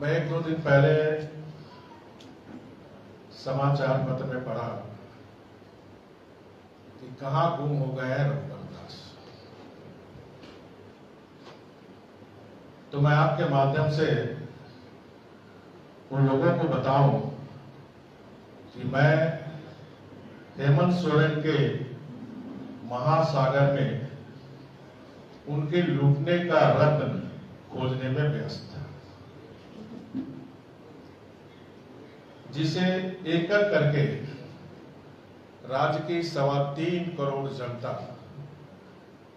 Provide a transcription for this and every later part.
मैं एक दो दिन पहले समाचार पत्र में पढ़ा कि कहां गुम हो गए हैं रघुवर दास। तो मैं आपके माध्यम से उन लोगों को बताऊं कि मैं हेमंत सोरेन के महासागर में उनके लूटने का रत्न खोजने में व्यस्त था, जिसे एक एक करके राज्य की 3.25 करोड़ जनता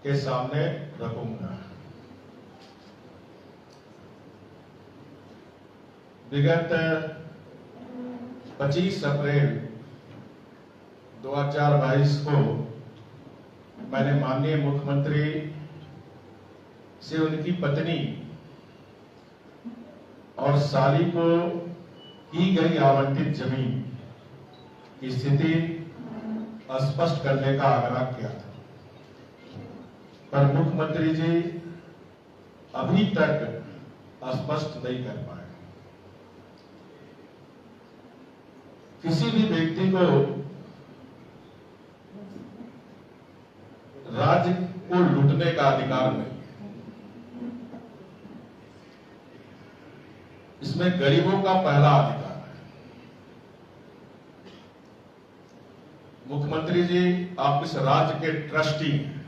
के सामने रखूंगा। विगत 25 अप्रैल 2022 को मैंने माननीय मुख्यमंत्री से उनकी पत्नी और साली को की गई आवंटित जमीन की स्थिति स्पष्ट करने का आग्रह किया था, पर मुख्यमंत्री जी अभी तक स्पष्ट नहीं कर पाए। किसी भी व्यक्ति को राज्य को लूटने का अधिकार नहीं, इसमें गरीबों का पहला अधिकार है। मुख्यमंत्री जी, आप इस राज्य के ट्रस्टी हैं,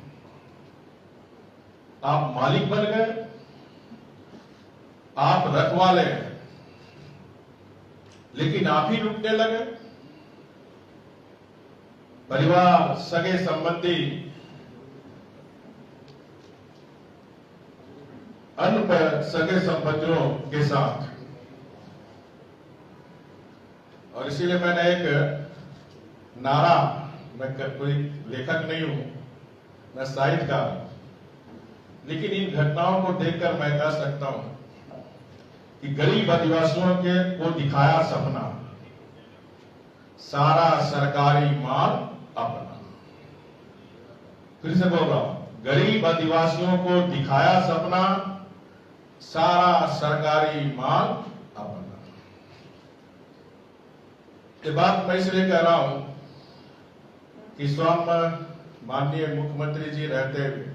आप मालिक बन गए, आप रखवाले हैं, लेकिन आप ही लूटने लगे। परिवार, सगे संबंधी, अन्य सगे संबंधियों के साथ, और इसीलिए मैंने एक नारा, मैं कोई लेखक नहीं हूं, मैं साहित्यकार हूं, लेकिन इन घटनाओं को देखकर मैं कह सकता हूं कि गरीब आदिवासियों के को दिखाया सपना, सारा सरकारी माल अपना। फिर से बोल रहा हूं, गरीब आदिवासियों को दिखाया सपना, सारा सरकारी माल अपना। ये बात मैं इसलिए कह रहा हूं कि स्वयं माननीय मुख्यमंत्री जी रहते हुए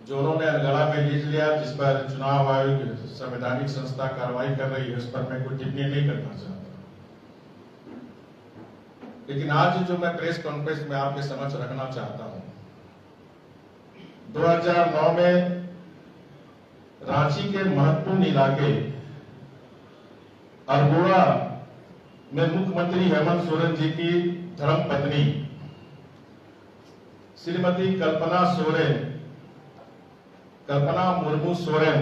जो उन्होंने अलगड़ा में लीज लिया, जिस पर चुनाव आयोग संवैधानिक संस्था कार्रवाई कर रही है, उस पर मैं कोई टिप्पणी नहीं करना चाहता। लेकिन आज जो मैं प्रेस कॉन्फ्रेंस में आपके समक्ष रखना चाहता हूं, 2009 में रांची के महत्वपूर्ण इलाके अरगोड़ा में मुख्यमंत्री हेमंत सोरेन जी की धर्मपत्नी श्रीमती कल्पना मुर्मू सोरेन,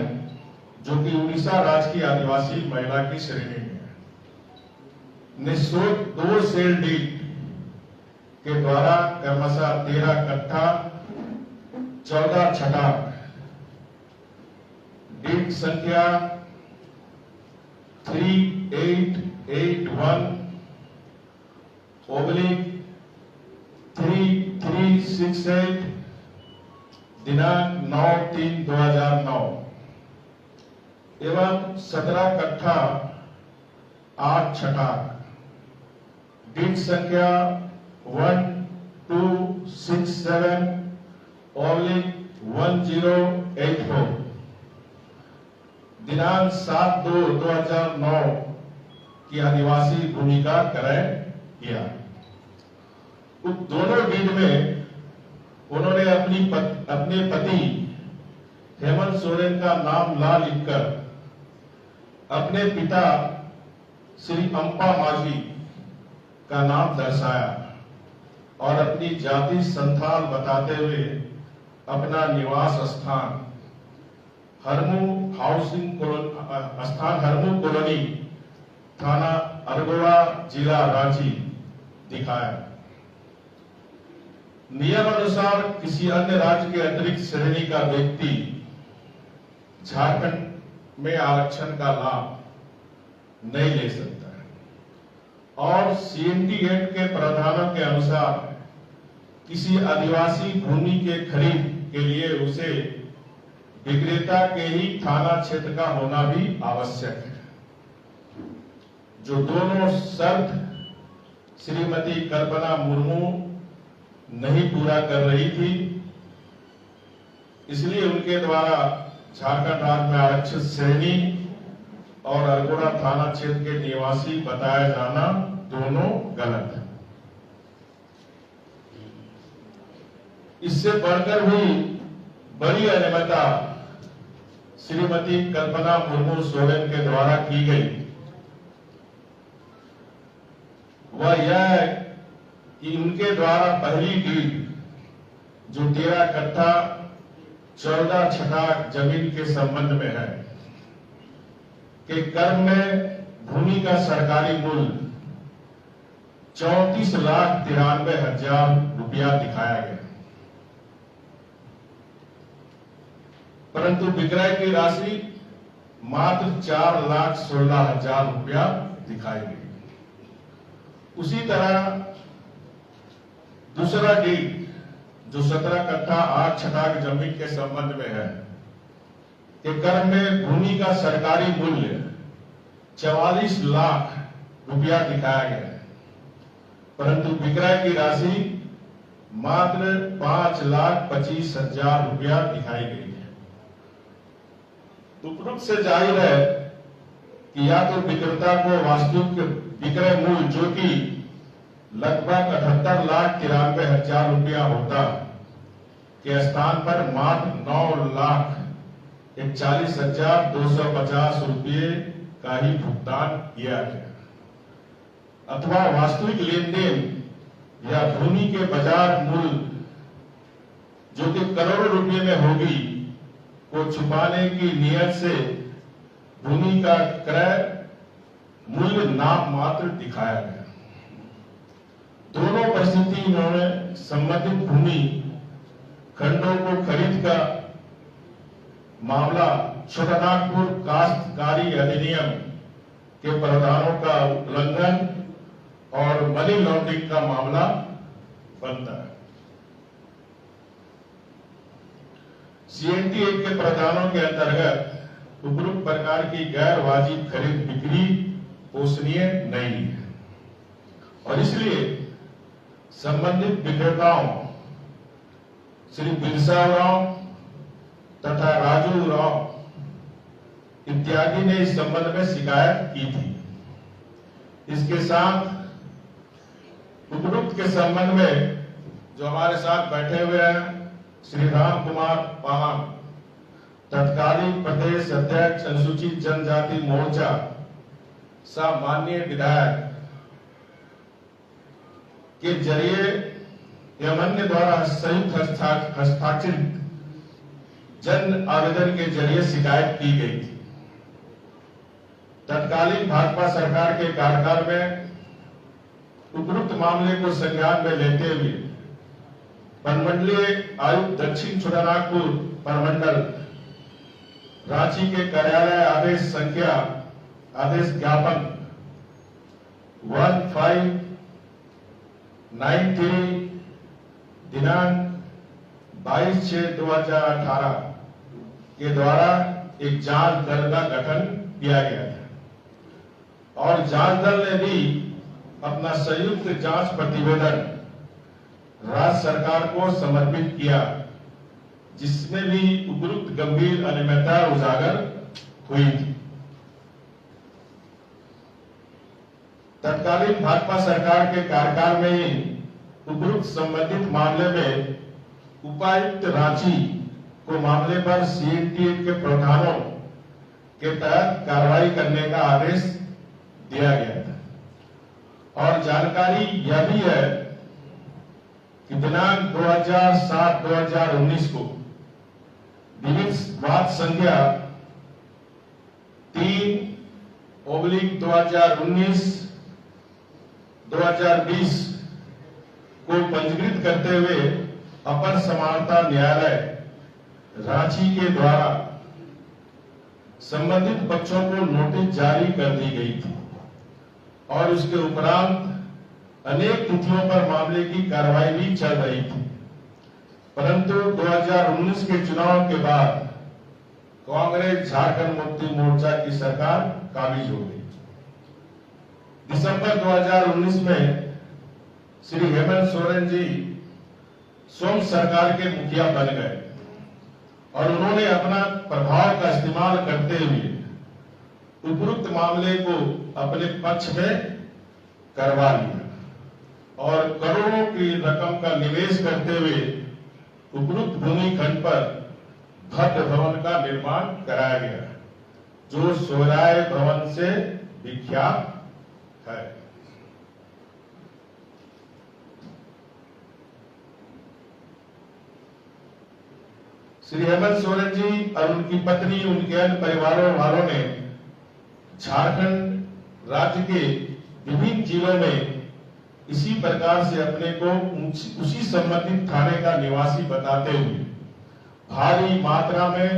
जो कि उड़ीसा राज्य की आदिवासी महिला की श्रेणी में है, निःशुल्क 2 सेल डीड के द्वारा क्रमशः 13 कट्ठा 14 छठा डीड संख्या 3881/3368 दिनांक 9/3/2009 एवं 17 कट्ठा 8 छठा डीड संख्या 1267/1084 दिनांक 7/2/2009 की आदिवासी भूमि का क्रय किया। उन दोनों डीड में उन्होंने अपने पति हेमंत सोरेन का नाम ला लिखकर अपने पिता श्री अंपा माझी का नाम दर्शाया और अपनी जाति संथाल बताते हुए अपना निवास स्थान हरमू कॉलोनी, थाना अरगोड़ा, जिला रांची दिखाया। नियम अनुसार किसी अन्य राज्य के अतिरिक्त श्रेणी का व्यक्ति झारखंड में आरक्षण का लाभ नहीं ले सकता है, और CMD एक्ट के प्रावधानों के अनुसार किसी आदिवासी भूमि के खरीद के लिए उसे विक्रेता के ही थाना क्षेत्र का होना भी आवश्यक है। जो दोनों शर्त श्रीमती कल्पना मुर्मू नहीं पूरा कर रही थी, इसलिए उनके द्वारा झारखंड राज्य में आरक्षित श्रेणी और अरगोड़ा थाना क्षेत्र के निवासी बताया जाना दोनों गलत है। इससे बढ़कर भी बड़ी अनियमितता श्रीमती कल्पना मुर्मू सोरेन के द्वारा की गई, वह यह है कि उनके द्वारा पहली डीड जो 13 कट्ठा 14 छठाक जमीन के संबंध में है के कर्म में भूमि का सरकारी मूल्य 34,93,000 रुपया दिखाया गया, परंतु विक्रय की राशि मात्र 4,16,000 रुपया दिखाई गई। उसी तरह दूसरा डीड जो 17 कट्ठा 8 छठाक जमीन के संबंध में है के कर्म में भूमि का सरकारी मूल्य 44 लाख रुपया दिखाया गया है, परंतु विक्रय की राशि मात्र 5,25,000 रुपया दिखाई गई है। उपरोक्त से जाहिर है कि या तो विक्रेता को वास्तविक विक्रय मूल्य जो कि लगभग 78,93,000 रुपया होता के स्थान पर मात्र 9,41,250 रुपये का ही भुगतान किया गया, अथवा वास्तविक लेन देन या भूमि के बाजार मूल्य जो कि करोड़ों रुपये में होगी को छुपाने की नियत से भूमि का क्रय मूल्य नाम मात्र दिखाया गया। दोनों परिस्थितियों में संबंधित भूमि खंडों को खरीद का मामला छोटानागपुर काश्तकारी अधिनियम के प्रावधानों का उल्लंघन और मनी लॉन्ड्रिंग का मामला बनता है। CNT एक्ट के प्रावधानों के अंतर्गत उपरोक्त प्रकार की गैर वाजिब खरीद बिक्री पोषणीय नहीं है और इसलिए संबंधित विक्रेताओं श्री बिरसा राव तथा राजू राव इत्यादि ने इस संबंध में शिकायत की थी। इसके साथ उपरोक्त के संबंध में जो हमारे साथ बैठे हुए हैं श्री राम कुमार पाहन, तत्कालीन प्रदेश अध्यक्ष अनुसूचित जनजाति मोर्चा माननीय विधायक के जरिए एवं अन्य द्वारा संयुक्त हस्ताक्षरित जन आवेदन के जरिए शिकायत की गई थी। तत्कालीन भाजपा सरकार के कार्यकाल में उपरोक्त मामले को संज्ञान में लेते हुए प्रमंडलीय आयुक्त दक्षिण छोटानागपुर प्रमंडल रांची के कार्यालय आदेश ज्ञापन 1593 दिनांक 22/6/2018 के द्वारा एक जांच दल का गठन किया गया था और जांच दल ने भी अपना संयुक्त जांच प्रतिवेदन राज्य सरकार को समर्पित किया, जिसमें भी उपरोक्त गंभीर अनियमितता उजागर हुई थी। तत्कालीन भाजपा सरकार के कार्यकाल में ही उपरोक्त संबंधित मामले में उपायुक्त रांची को मामले पर CNT के प्रावधानों के तहत कार्रवाई करने का आदेश दिया गया था और जानकारी यह भी है कि दिनांक 2007-2019 को विधिक बात संख्या 3/2019-2020 को पंजीकृत करते हुए अपर समानता न्यायालय रांची के द्वारा संबंधित पक्षों को नोटिस जारी कर दी गई थी और उसके उपरांत अनेक तिथियों पर मामले की कार्रवाई भी चल रही थी, परंतु 2019 के चुनाव के बाद कांग्रेस झारखंड मुक्ति मोर्चा की सरकार काबिज हो गई। दिसंबर 2019 में श्री हेमंत सोरेन जी स्वयं सरकार के मुखिया बन गए और उन्होंने अपना प्रभाव का इस्तेमाल करते हुए उपरोक्त मामले को अपने पक्ष में करवा लिया और करोड़ों की रकम का निवेश करते हुए उपरोक्त भूमि खंड पर भव्य भवन का निर्माण कराया गया, जो सोहराय भवन से विख्यात है। श्री हेमंत सोरेन जी और उनकी पत्नी, उनके अन्य परिवारों वालों ने झारखंड राज्य के विभिन्न जिलों में इसी प्रकार से अपने को उसी संबंधित थाने का निवासी बताते हुए भारी मात्रा में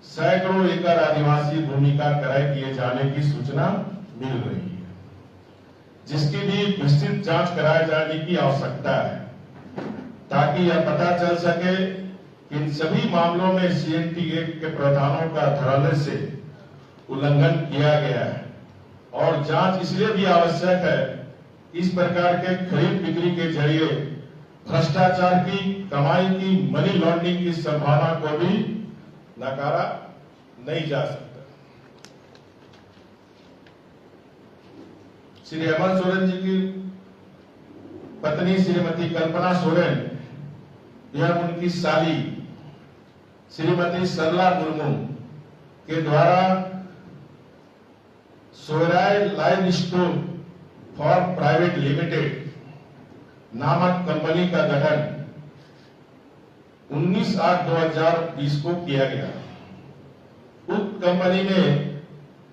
सैकड़ों एकड़ आदिवासी भूमि का क्रय किए जाने की सूचना मिल रही है, जिसकी भी विस्तृत जांच कराए जाने की आवश्यकता है ताकि यह पता चल सके कि इन सभी मामलों में CNT एक्ट के प्रावधानों का धड़ल्ले से उल्लंघन किया गया है। और जांच इसलिए भी आवश्यक है, इस प्रकार के खरीद बिक्री के जरिए भ्रष्टाचार की कमाई की, मनी लॉन्ड्रिंग की संभावना को भी नकारा नहीं जा सकता। श्री हेमंत सोरेन जी की पत्नी श्रीमती कल्पना सोरेन एवं उनकी साली श्रीमती सरला मुर्मू के द्वारा Sohrai live store for private limited नामक कंपनी का गठन 19/8/2020 को किया गया। उक्त कंपनी में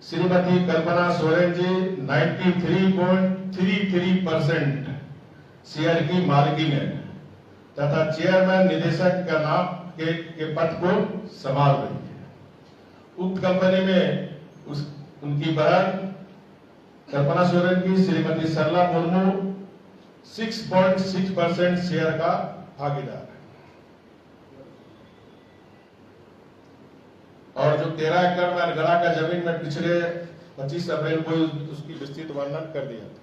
श्रीमती कल्पना सोरेन जी 93.33% शेयर की मालिकिन है तथा चेयरमैन निदेशक का नाम के पद को संभाल रही है। उक्त कंपनी में उनकी बहन कल्पना सोरेन की श्रीमती सरला मुर्मू 6.6% शेयर का भागीदार है और जो 13 एकड़ में अनगढ़ा का जमीन में पिछले 25 अप्रैल को उसकी विस्तृत वर्णन कर दिया था।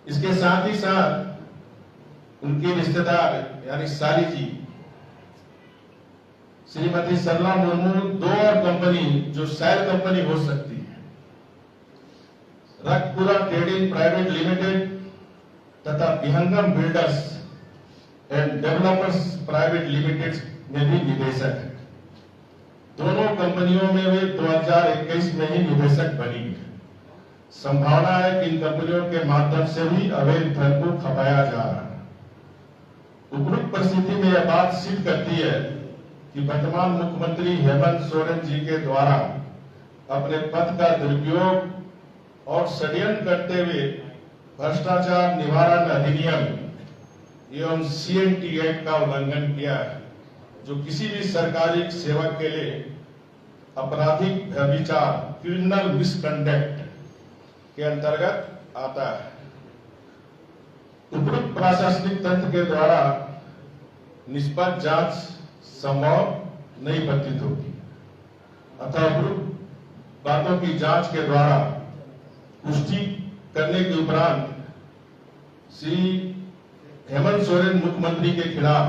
इसके साथ ही साथ उनकी रिश्तेदार यानी साली जी श्रीमती सरला मुर्मू 2 और कंपनी जो शायद कंपनी हो सकती है, रखपुरा ट्रेडिंग प्राइवेट लिमिटेड तथा विहंगम builders and developers private limited में भी निदेशक है। दोनों कंपनियों में वे 2021 में ही निदेशक बनी है। संभावना है कि इन कंपनियों के माध्यम से भी अवैध धन को खपाया जा रहा है। उपरोक्त परिस्थिति में यह बात सिद्ध करती है कि वर्तमान मुख्यमंत्री हेमंत सोरेन जी के द्वारा अपने पद का दुरुपयोग और षड्यंत्र करते हुए भ्रष्टाचार निवारण अधिनियम एवं CNT एक्ट का उल्लंघन किया है, जो किसी भी सरकारी सेवक के लिए आपराधिक व्यभिचार क्रिमिनल मिसकंडक्ट के अंतर्गत आता है। उपरोक्त प्रशासनिक तंत्र के द्वारा निष्पक्ष जांच संभव नहीं प्रतीत होती, अतः उपरोक्त बातों की जांच के द्वारा पुष्टि करने के उपरांत श्री हेमंत सोरेन मुख्यमंत्री के खिलाफ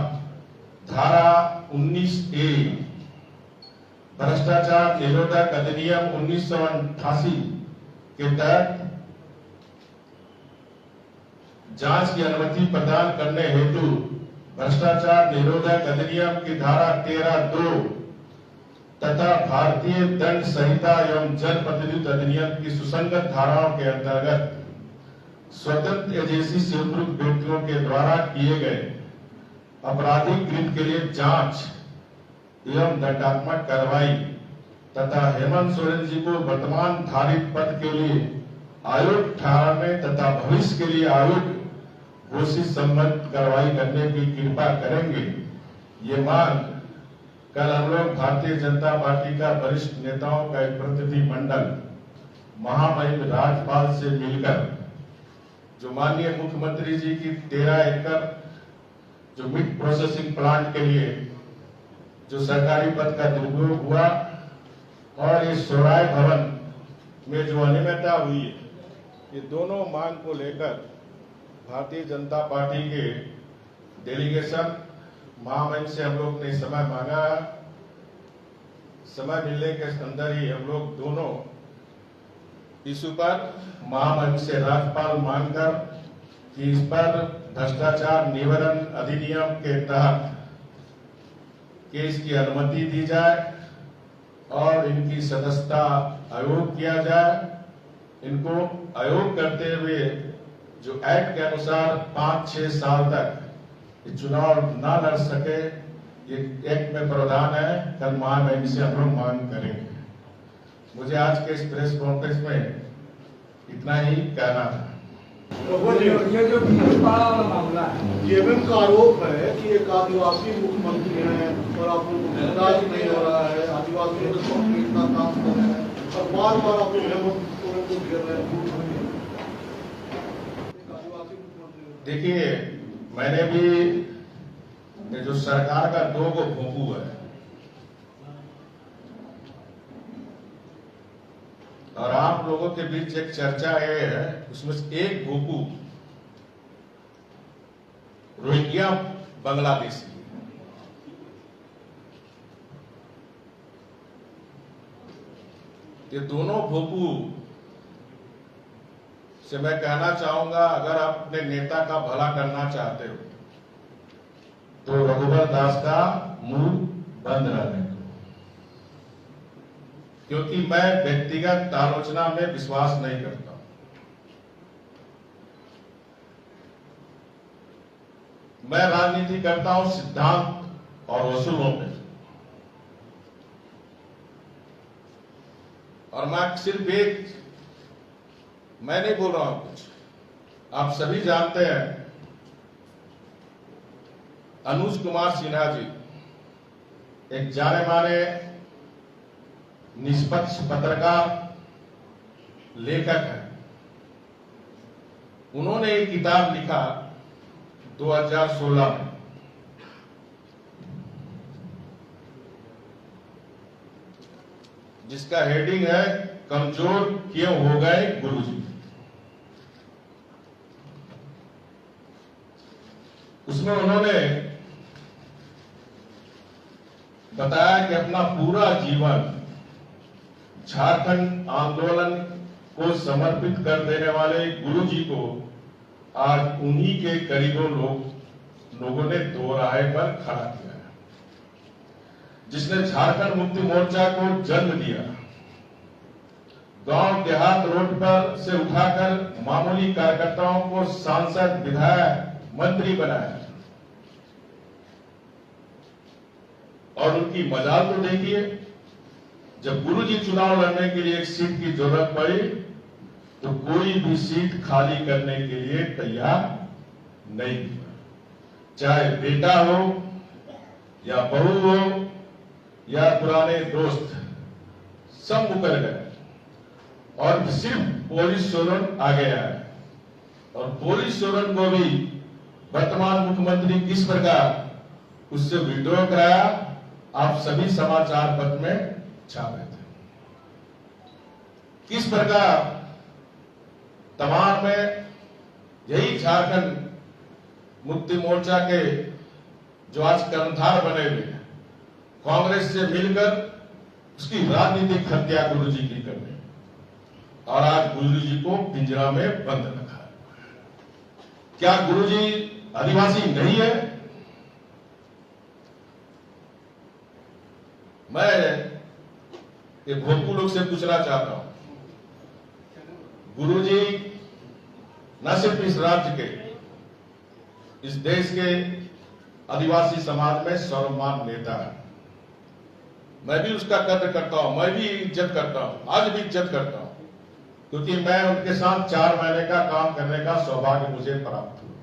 धारा 19A भ्रष्टाचार निरोधक अधिनियम 1988 के तहत जांच की अनुमति प्रदान करने हेतु भ्रष्टाचार निरोधक अधिनियम की धारा 13(2) तथा भारतीय दंड संहिता एवं जनप्रतिनिधित्व अधिनियम की सुसंगत धाराओं के अंतर्गत स्वतंत्र एजेंसी से उपयुक्त व्यक्तियों के द्वारा किए गए आपराधिक कृत्य के लिए जांच एवं दंडात्मक कार्रवाई तथा हेमंत सोरेन जी को वर्तमान धारित पद के लिए आयोग ठहराने तथा भविष्य के लिए आयोग घोषित संबंध कार्रवाई करने की कृपा करेंगे। ये मांग कल हम लोग भारतीय जनता पार्टी का वरिष्ठ नेताओं का एक प्रतिनिधि मंडल महामहिम राज्यपाल से मिलकर जो माननीय मुख्यमंत्री जी की 13 एकड़ जो मीट प्रोसेसिंग प्लांट के लिए जो सरकारी पद का दुरुपयोग हुआ और ये सोराय भवन में जो अनियमितता हुई है, ये दोनों मांग को लेकर भारतीय जनता पार्टी के डेलीगेशन महामंच से हम लोग ने समय मांगा। समय मिलने के अंदर ही हम लोग दोनों इशू पर महामंच से राज्यपाल मांगकर कि इस पर भ्रष्टाचार निवारण अधिनियम के तहत केस की अनुमति दी जाए और इनकी सदस्यता आयोग किया जाए। इनको आयोग करते हुए जो एक्ट के अनुसार 5-6 साल तक ये चुनाव ना लड़ सके, ये एक्ट में प्रावधान है। कल महामहिम से हम लोग मांग करेंगे। मुझे आज के इस प्रेस कॉन्फ्रेंस में इतना ही कहना था। ये जो पाड़ा वाला मामला है, जेएमएम का आरोप है कि एक आदिवासी मुख्यमंत्री हैं और आप लोगों को इलाज नहीं हो रहा है, आदिवासी इतना काम कर रहे हैं और बार बार आप लोग हेमंत सोरेन को घेर रहे हैं। देखिए, मैंने भी जो सरकार का 2 गो भोंपू है और आप लोगों के बीच एक चर्चा है, उसमें से एक भोंपू रोहिंग्या बांग्लादेश की। ये दोनों भोंपू से मैं कहना चाहूंगा, अगर आप अपने नेता का भला करना चाहते हो तो रघुवर दास का मुंह बंद रहने दो, क्योंकि मैं व्यक्तिगत आलोचना में विश्वास नहीं करता। मैं राजनीति करता हूं सिद्धांत और वसूलों पे, और मैं सिर्फ एक, मैं नहीं बोल रहा हूं कुछ, आप सभी जानते हैं अनुज कुमार सिन्हा जी एक जाने माने निष्पक्ष पत्रकार लेखक है। उन्होंने एक किताब लिखा 2016 में, जिसका हेडिंग है कमजोर क्यों हो गए गुरुजी। उसमें उन्होंने बताया कि अपना पूरा जीवन झारखंड आंदोलन को समर्पित कर देने वाले गुरुजी को आज उन्हीं के करीबों लोगों ने दोराहे पर खड़ा किया है, जिसने झारखंड मुक्ति मोर्चा को जन्म दिया। गांव देहात रोड पर से उठाकर मामूली कार्यकर्ताओं को सांसद, विधायक, मंत्री बनाया। और उनकी मजाल तो देखिए, जब गुरुजी चुनाव लड़ने के लिए एक सीट की जरूरत पड़ी तो कोई भी सीट खाली करने के लिए तैयार नहीं था। चाहे बेटा हो या बहू हो या पुराने दोस्त, सब मुकर गए और सिर्फ पोलिस सोरेन आगे आया। और पोलिस सोरेन को भी वर्तमान मुख्यमंत्री किस प्रकार उससे विड्रॉ कराया, आप सभी समाचार पत्र में छापे थे। किस प्रकार तमाम में यही झारखंड मुक्ति मोर्चा के जो आज कर्णधार बने हुए हैं, कांग्रेस से मिलकर उसकी राजनीतिक हत्या गुरुजी की करने और आज गुरुजी को पिंजरा में बंद रखा है। क्या गुरुजी आदिवासी नहीं है? मैं ये भोंपू लोग से पूछना चाहता हूं, गुरुजी न सिर्फ इस राज्य के, इस देश के आदिवासी समाज में सर्वमान्य नेता है। मैं भी उसका कद्र करता हूं, मैं भी इज्जत करता हूं, आज भी इज्जत करता हूं, क्योंकि मैं उनके साथ 4 महीने का काम करने का सौभाग्य मुझे प्राप्त हुआ।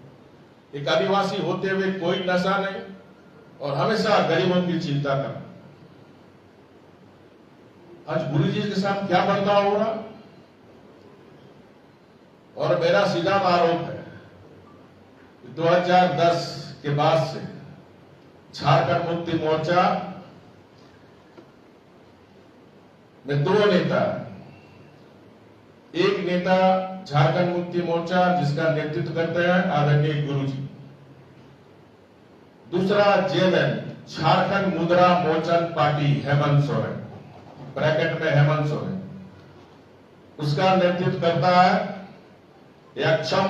एक आदिवासी होते हुए कोई नशा नहीं और हमेशा गरीबों की चिंता करना। आज गुरुजी के साथ क्या बर्ताव हो रहा, और मेरा सीधा आरोप है 2010 के बाद से झारखंड मुक्ति मोर्चा में दो नेता, एक नेता झारखंड मुक्ति मोर्चा जिसका नेतृत्व करते हैं आदरणीय गुरुजी, दूसरा जेएमएम झारखंड मुद्रा मोचन पार्टी हेमंत सोरेन, ब्रैकेट में हेमंत सोरेन, उसका नेतृत्व करता है एक अक्षम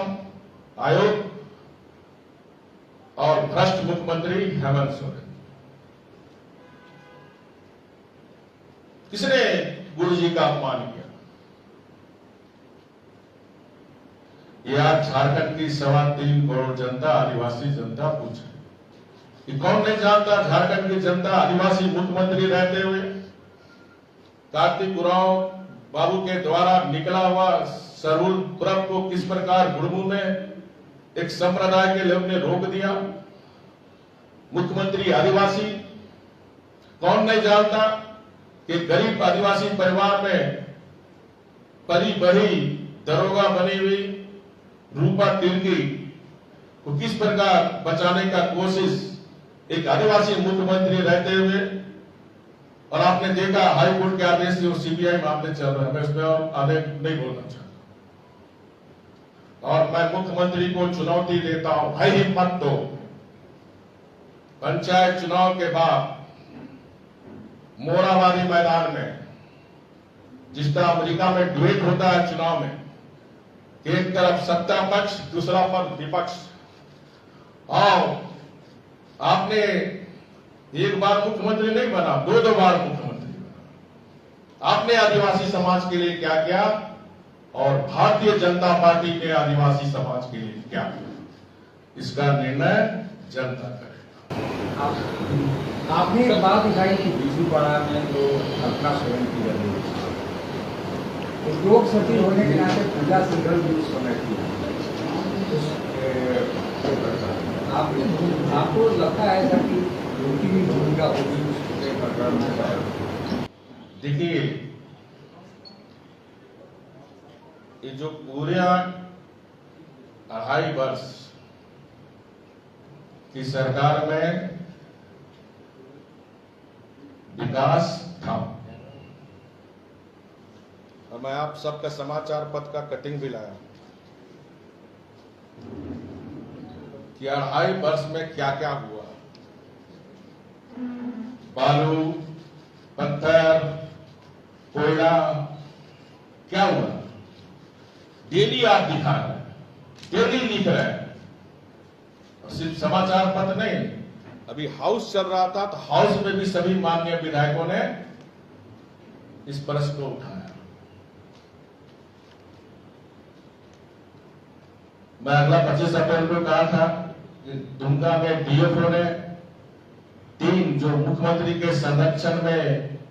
आयोग और भ्रष्ट मुख्यमंत्री हेमंत सोरेन। किसने गुरुजी का अपमान किया? ये आज झारखंड की 3.25 करोड़ जनता, आदिवासी जनता पूछे कि कौन नहीं जानता झारखंड की जनता आदिवासी मुख्यमंत्री रहते हुए कार्तिक उरांव बाबू के द्वारा निकला हुआ सरूल पर्व को किस प्रकार गुड़मू में एक संप्रदाय के लोग ने रोक दिया। मुख्यमंत्री आदिवासी, कौन नहीं जानता कि गरीब आदिवासी परिवार में पली बढ़ी दरोगा बनी हुई रूपा तिर्की को किस प्रकार बचाने का कोशिश एक आदिवासी मुख्यमंत्री रहते हुए, और आपने देखा हाईकोर्ट के आदेश से सीबीआई मामले चल रहे हैं, मैं इसमें और आगे नहीं बोलना चाहता। और मैं मुख्यमंत्री को चुनौती देता हूं, भाई हिम्मत दो, पंचायत चुनाव के बाद मोराबादी मैदान में जिस तरह अमेरिका में डिबेट होता है चुनाव में, एक तरफ सत्ता पक्ष दूसरा पर विपक्ष, और आपने एक बार मुख्यमंत्री नहीं बना, दो बार मुख्यमंत्री बना। आपने आदिवासी समाज के लिए क्या किया और भारतीय जनता पार्टी ने आदिवासी समाज के लिए क्या किया, इसका निर्णय जनता करेगा। आपने एक बात दिखाई कि बिजलीपाड़ा में जो कल्पना सोरेन की जरूरत है, तो लोक सचिव होने के नाते पूजा सिंघल भी उस समय की आपको लगता है ऐसा कि उनकी भी भूमिका होगी उस प्रकरण में? देखिए, ये जो पूरे 2.5 वर्ष की सरकार में विकास था, और मैं आप सबका समाचार पत्र का कटिंग भी लाया कि 2.5 वर्ष में क्या क्या हुआ। बालू, पत्थर, कोयला, क्या हुआ? डेली आप दिखा रहे हैं, डेली लिख रहे हैं, और सिर्फ समाचार पत्र नहीं, अभी हाउस चल रहा था तो हाउस में भी सभी माननीय विधायकों ने इस प्रश्न को उठाया। मैं अगला 25 अप्रैल को कहा था कि दुमका में डीएफओ ने 3 जो मुख्यमंत्री के संरक्षण में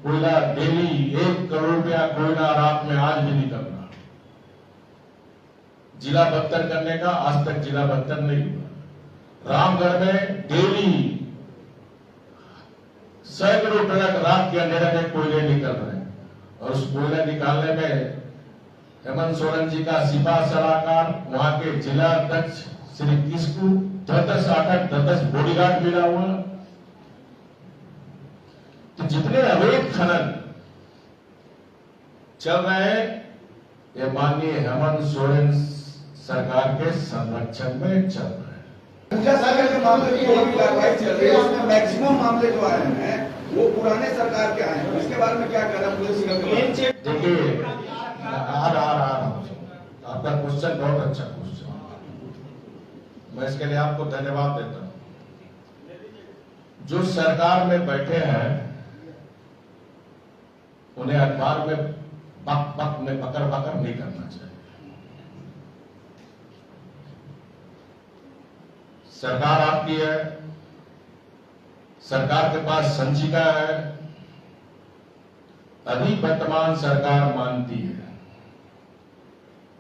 कोयला डेली 1 करोड़ रुपया कोयला रात में आज भी निकल रहा, जिला बदतर करने का आज तक जिला बदतर नहीं हुआ। रामगढ़ में डेली सैकड़ों ट्रक रात के अंधेरे में कोयले निकल रहे हैं, और उस कोयला निकालने में हेमंत सोरेन जी का सिपा सलाहकार, वहां के जिला अध्यक्ष श्री किस्कू, 10 बॉडीगार्ड मिला हुआ। तो जितने अवैध खनन चल रहे हैं, ये माननीय हेमंत सोरेन सरकार के संरक्षण में चल रहे हैं। पूजा सागर के मामले की और कार्रवाई चल रही है, उसमें मैक्सिमम मामले जो आए हैं वो पुराने सरकार के आए हैं, इसके बारे में क्या कहना पुलिस? देखिए, आपका क्वेश्चन बहुत अच्छा क्वेश्चन, मैं इसके लिए आपको धन्यवाद देता हूं। जो सरकार में बैठे हैं उन्हें अखबार में बक में बकर नहीं करना चाहिए। सरकार आपकी है, सरकार के पास संचिका है। अभी वर्तमान सरकार मानती है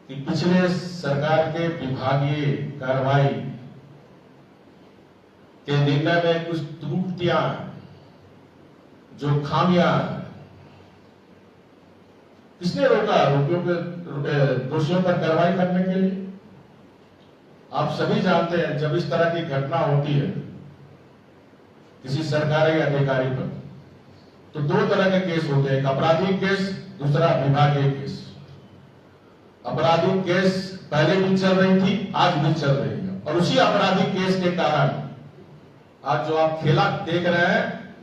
कि पिछले सरकार के विभागीय कार्रवाई के निर्णय में कुछ त्रुटियां, जो खामियां, किसने रोका आरोपियों पे, दोषियों पर कार्रवाई करने के लिए? आप सभी जानते हैं जब इस तरह की घटना होती है किसी सरकारी अधिकारी पर, तो दो तरह के केस होते हैं, एक आपराधिक केस, दूसरा विभागीय केस। आपराधिक केस पहले भी चल रही थी, आज भी चल रही है, और उसी आपराधिक केस के कारण आज जो आप खेला देख रहे हैं,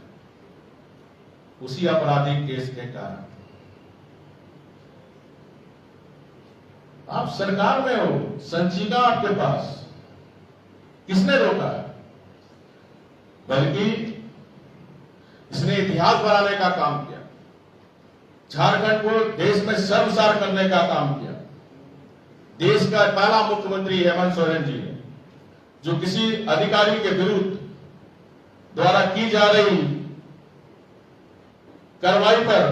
उसी आपराधिक केस के कारण आप सरकार में हो, संचिका आपके पास, किसने रोका है? बल्कि इसने इतिहास बनाने का काम किया, झारखंड को देश में शर्मसार करने का काम किया। देश का पहला मुख्यमंत्री हेमंत सोरेन जी ने, जो किसी अधिकारी के विरुद्ध द्वारा की जा रही कार्रवाई पर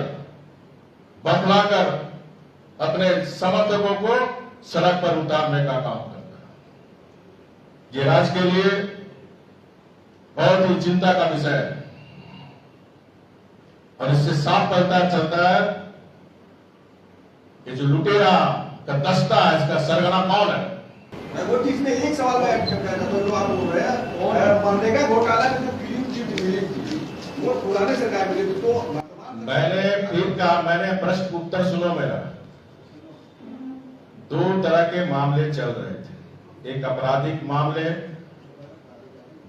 बौखलाकर अपने समर्थकों को सड़क पर उतारने का काम करता है। ये राज्य के लिए बहुत ही चिंता का विषय है, और इससे साफ पता चलता है कि जो लुटेरा का दस्ता है, इसका सरगना कौन है। वो चीज में एक सवाल मैं कहना था, जो आप बोल रहे हैं मनरेगा घोटाला की जो क्लीन चिट मिली थी, वो पुराने सरकार में मिली थी, तो मैंने फिर कहा, मैंने प्रश्न उत्तर सुनो मेरा। दो तरह के मामले चल रहे थे, एक आपराधिक मामले,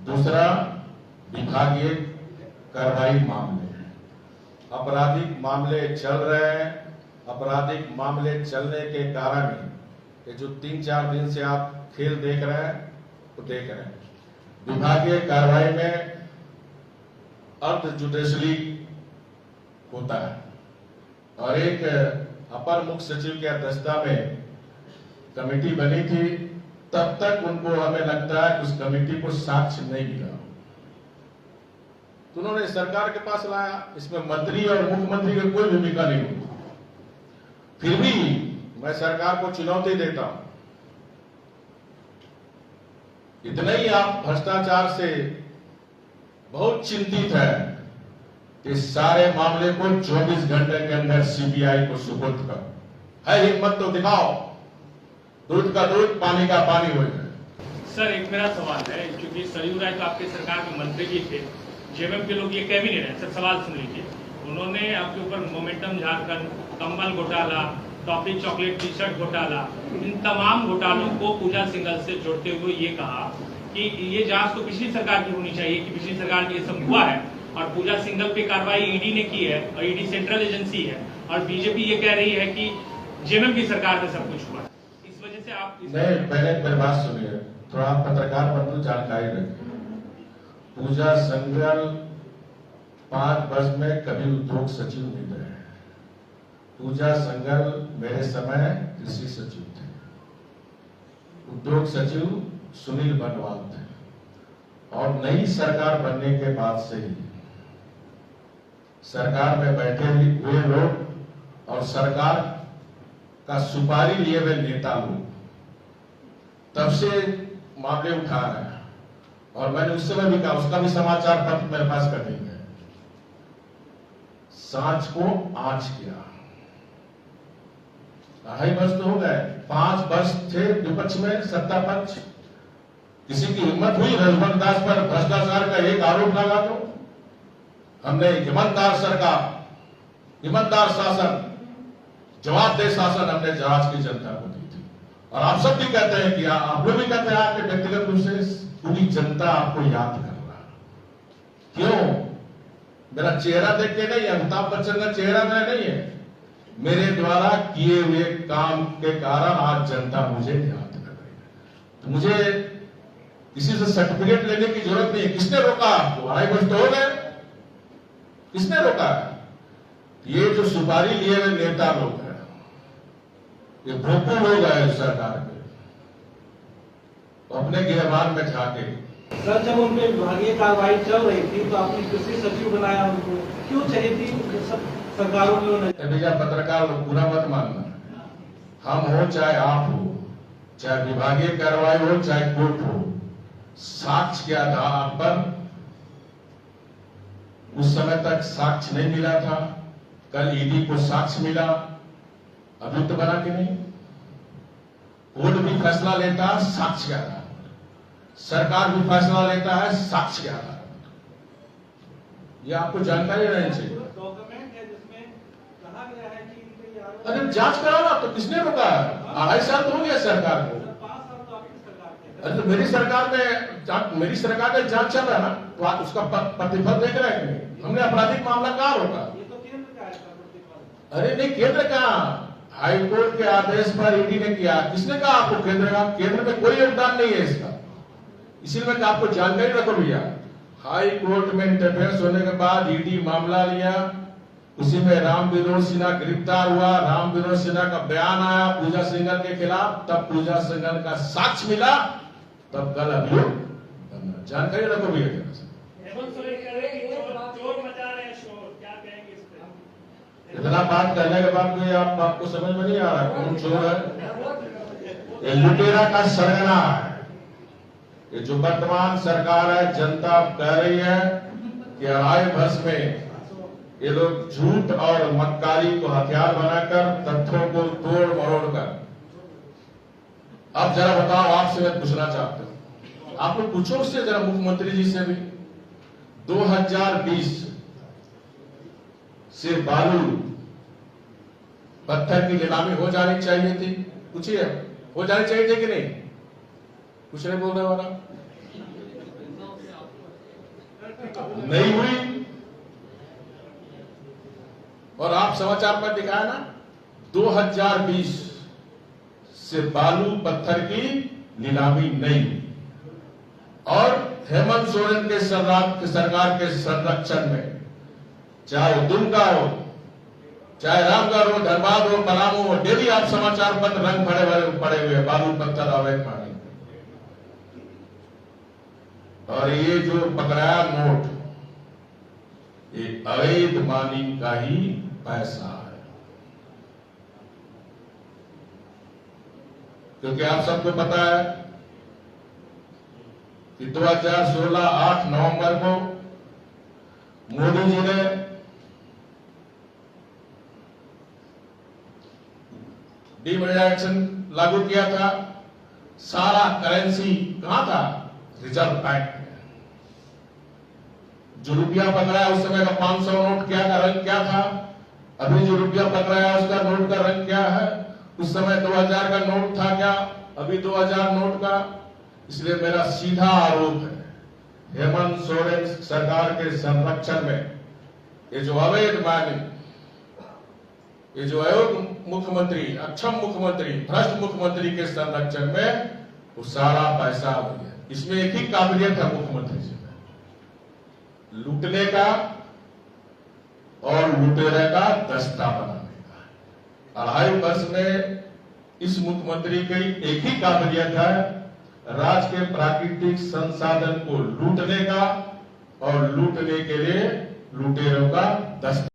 दूसरा विभागीय कार्रवाई मामले। आपराधिक मामले चल रहे हैं, आपराधिक मामले चलने के कारण ही ये जो 3-4 दिन से आप खेल देख रहे हैं, तो देख रहे हैं। विभागीय कार्रवाई में अर्ध जुडिशली होता है, और एक अपर मुख्य सचिव के अध्यक्षता में कमेटी बनी थी, तब तक उनको हमें लगता है कि उस कमेटी को साक्ष्य नहीं मिला, तो उन्होंने सरकार के पास लाया। इसमें मंत्री और मुख्यमंत्री की कोई भूमिका नहीं होती। फिर भी मैं सरकार को चुनौती देता हूं, इतना ही आप भ्रष्टाचार से बहुत चिंतित है, इस सारे मामले को 24 घंटे के अंदर सीबीआई को सुपुर्द करो। है हिम्मत तो दिखाओ, दूध का दूध, पानी का पानी हो जाए। सर, एक मेरा सवाल है, क्योंकि सरयू राय तो आपके सरकार में मंत्री भी थे, जेएमएम के लोग ये कह भी नहीं रहे। सर सवाल सुन लीजिए, उन्होंने आपके ऊपर मोमेंटम झारखंड, कंबल घोटाला, टॉफी चॉकलेट टी शर्ट घोटाला, इन तमाम घोटालों को पूजा सिंघल से जोड़ते हुए ये कहा कि ये जांच तो पिछली सरकार की होनी चाहिए, कि पिछली सरकार में ये सब हुआ है, और पूजा सिंघल पे कार्रवाई ईडी ने की है, और ईडी सेंट्रल एजेंसी है, और बीजेपी ये कह रही है कि जेएमएम की सरकार में सब कुछ हुआ है। इस वजह से आप नहीं, पहले मेरी बात सुनिए, थोड़ा आप पत्रकार बंधु जानकारी रखिए। पूजा सिंघल 5 वर्ष में कभी उद्योग सचिव नहीं रहे। पूजा सिंघल मेरे समय कृषि सचिव थे, उद्योग सचिव सुनील बनवाल थे, और नई सरकार बनने के बाद से ही सरकार में बैठे हुए लोग और सरकार का सुपारी लिए हुए नेता लोग तब से मामले उठा रहे हैं, और मैंने उस समय भी कहा, उसका भी समाचार पत्र मेरे पास कर देंगे। सांच को आंच किया, 2.5 वर्ष तो हो गए, 5 वर्ष थे विपक्ष में, सत्ता पक्ष। किसी की हिम्मत हुई रघुवंश दास पर भ्रष्टाचार का एक आरोप लगा दो? हमने ईमानदार सरकार, ईमानदार शासन, जवाबदेह शासन हमने जहाज की जनता को दी थी। और आप सब भी कहते हैं कि आप लोग भी कहते हैं, आपके व्यक्तिगत रूप से पूरी जनता आपको याद कर रहा है। क्यों? मेरा चेहरा देख के नहीं, अमिताभ बच्चन का चेहरा नहीं है, मेरे द्वारा किए हुए काम के कारण आज जनता मुझे याद कर रही है। तो मुझे किसी से सर्टिफिकेट लेने की जरूरत नहीं है। किसने रोका आपको? 2.5 वर्ष तो हो गए, किसने रोका है? ये जो सुपारी लिए हुए नेता लोग हैं, ये भोंपू लोग हैं सरकार के, तो अपने गिरबान में जाके। सर, जब उनपे विभागीय कार्रवाई चल रही थी तो आपने कृषि सचिव बनाया, उनको क्यों चाहिए थी? सब सरकारों ने भैया पत्रकार लोग बुरा मत मानना, हम हो चाहे आप हो, चाहे विभागीय कार्रवाई हो चाहे कोर्ट हो, साक्ष्य के आधार पर उस समय तक साक्ष्य नहीं मिला था, कल ईडी को साक्ष्य मिला, अभियुक्त बना के नहीं। कोर्ट भी फैसला लेता है साक्ष्य के आधार पर, सरकार भी फैसला लेता है साक्ष्य के आधार पर। यह आपको जानकारी रहनी चाहिए। डॉक्यूमेंट है जिसमें कहा गया है कि इन पे ये आरोप- अरे जांच कराना तो किसने रोका? 2.5 साल तो हो गया सरकार को। सर, 5 साल तो आपकी सरकार के अरे तो मेरी सरकार में जांच चल रहा है ना, तो आप उसका प्रतिफल देख रहे हैं कि नहीं? हमने आपराधिक मामला कहाँ रोका? ये तो केंद्र का है सर प्रतिफल। अरे नहीं, केंद्र कहाँ? हाई कोर्ट के आदेश पर ईडी ने किया। किसने कहा आपको केंद्र का? केंद्र में कोई योगदान नहीं है इसका। इसीलिए मैं आपको जानकारी रखो भैया, हाई कोर्ट में इंटरफेरेंस होने के बाद ईडी मामला लिया, उसी में राम विनोद सिन्हा गिरफ्तार हुआ, राम विनोद सिन्हा का बयान आया पूजा सिंघल के खिलाफ, तब पूजा सिंघल का साक्ष्य मिला, तब कल अभियोग बना। जानकारी रखो भैया जरा सा। हेमंत सोरेन कह रहे हैं कि चोर मचा रहे हैं शोर, क्या कहेंगे इस पे? इतना बात करने के बाद भी आपको समझ में नहीं आ रहा कौन चोर है? ये लुटेरा का सरगना है। ये जो वर्तमान सरकार है, जनता कह रही है कि अढ़ाई वर्ष में ये लोग झूठ और मक्कारी को हथियार बनाकर तथ्यों को तोड़ मरोड़ कर। अब जरा बताओ, आपसे मैं पूछना चाहता हूं, आप लोग पूछो उससे जरा, मुख्यमंत्री जी से भी, 2020 से बालू पत्थर की नीलामी हो जानी चाहिए थी, पूछिए, हो जानी चाहिए थी कि नहीं? कुछ नहीं बोलने वाला, नहीं हुई। और आप समाचार पर दिखाया ना, 2020 से बालू पत्थर की नीलामी नहीं हुई। और हेमंत सोरेन के सरकार के संरक्षण में, चाहे वो दुमका हो, चाहे रामगढ़ हो, धनबाद हो, पलामू हो, डेली आप समाचार पत्र रंग पड़े हुए बालू पत्थर अवैध पानी। और ये जो पकड़ाया नोट, ये अवैध मानी का ही पैसा है, क्योंकि आप सबको पता है कि 2016 8 नवंबर को मोदी जी ने डिमोनेटाइजेशन लागू किया था। सारा करेंसी कहां था? रिजर्व बैंक में। जो रुपया पकड़ा है उस समय का 500 नोट क्या का रंग क्या था, अभी जो रुपया पकड़ा है उसका नोट का रंग क्या है? उस समय 2000 का नोट था क्या, अभी 2000 नोट का। इसलिए मेरा सीधा आरोप है, हेमंत सोरेन सरकार के संरक्षण में ये जो अवैध मानी, ये जो अयोग्य मुख्यमंत्री, अक्षम मुख्यमंत्री, भ्रष्ट मुख्यमंत्री के संरक्षण में वो सारा पैसा आ गया। इसमें एक ही काबिलियत है मुख्यमंत्री जी, लूटने का और लुटेरे का दस्ता बनाने का। 2.5 वर्ष में इस मुख्यमंत्री की एक ही काबिलियत है, राज्य के प्राकृतिक संसाधन को लूटने का और लूटने के लिए लुटेरों का दस्ता।